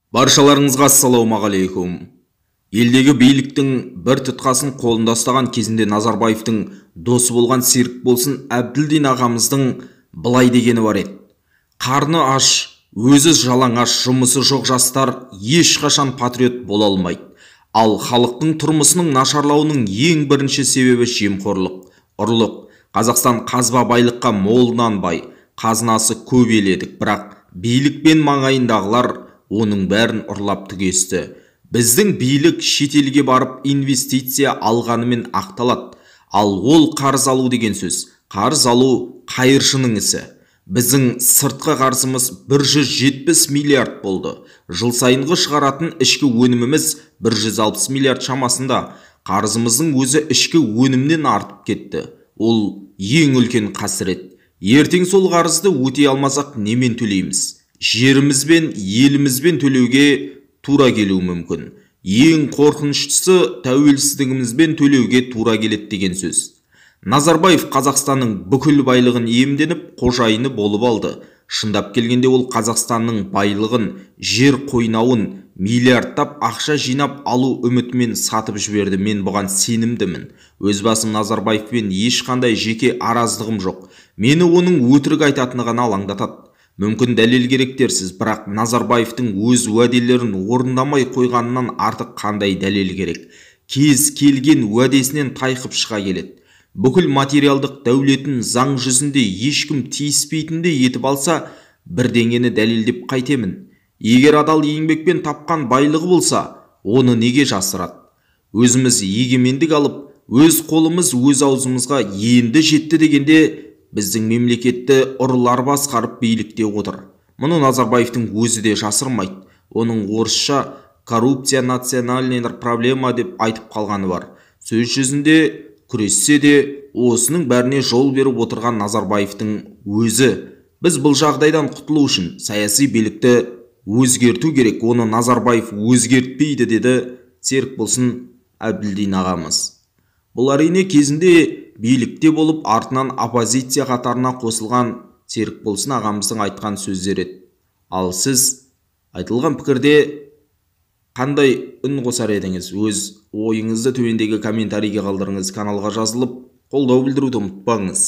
Баршаларыңызға ассалаумағалейкум. Елдегі биліктің бір тұтқасын қолында ұстаған кезінде Назарбаевтың досы болған Серікболсын Әбділдин ағамыздың былай дегені бар еді. Қарны аш, өзі жалаңаш, жұмысы жоқ жастар ешқашан патриот бола алмайды. Ал халықтың тұрмысының нашарлауының ең бірінші себебі жемқорлық, ұрлық. Қазақстан қазба байлыққа молынан бай, қазынасы көп еледік, бірақ билік пен маңайындағылар оның бәрін ұрлап түгесті. Біздің билік шетелге барып инвестиция алғанымен ақталады. Ал ол қарыз алу деген сөз. Қарыз алу қайыршының ісі. Біздің сыртқы қарызымыз 170 миллиард болды. Жыл сайынғы шығаратын ішкі өніміміз 160 миллиард шамасында. Қарызымыздың өзі ішкі өнімнен артып кетті. Ол ең үлкен қасірет. Ертең сол қарызды өтей алмасақ немен төлейміз? Жерімізбен, елімізбен төлеуге тура келуі мүмкін. Ең қорқыныштысы тәуелсіздігімізбен төлеуге тура келеді деген сөз. Назарбаев Қазақстанның бүкіл байлығын иемденіп, қожайыны болып алды. Шындап келгенде ол Қазақстанның байлығын, жер қойнауын миллиардтап ақша жинап алу үмітімен сатып жіберді. Мен бұған сенімдімін. Өз басым Назарбаевпен ешқандай жеке араздығым жоқ. Мені оның өтірік айтатыны ғана алаңдатады. Мүмкін дәлел керек дерсіз, бірақ Назарбаевтың өз уәделерін орындамай қойғанынан артық қандай дәлел керек? Кез келген уәдесінен тайқып шыға келеді. Бүкіл материалдық дәулетін заң жүзінде ешкім тиіспейтіндей етіп алса, бірдеңені дәлелдеп қайтемін. Егер адал еңбекпен тапқан байлығы болса, оны неге жасырады? Өзіміз егемендік алып, өз қолымыз өз аузымызға енді жетті дегенде, біздің мемлекетті ұрылар басқарып билікте отыр. Мұны Назарбаевтың өзі де жасырмайды. Оның орысша коррупция национальная проблема деп айтып қалғаны бар. Сөз жүзінде күрессе де, осының бәріне жол беріп отырған Назарбаевтың өзі. Біз бұл жағдайдан құтылу үшін саяси билікті өзгерту керек. Оны Назарбаев өзгертпейді, деді Серікболсын Әбділдин ағамыз. Бұл әрине кезінде билікте болып артынан оппозиция қатарына қосылған Серікболсын ағамыздың айтқан сөздері еді. Ал сіз айтылған пікірде қандай үн қосар едіңіз? Өз ойыңызды төмендегі комментарийге қалдырыңыз. Каналға жазылып, қолдау білдіруді ұмытпаңыз.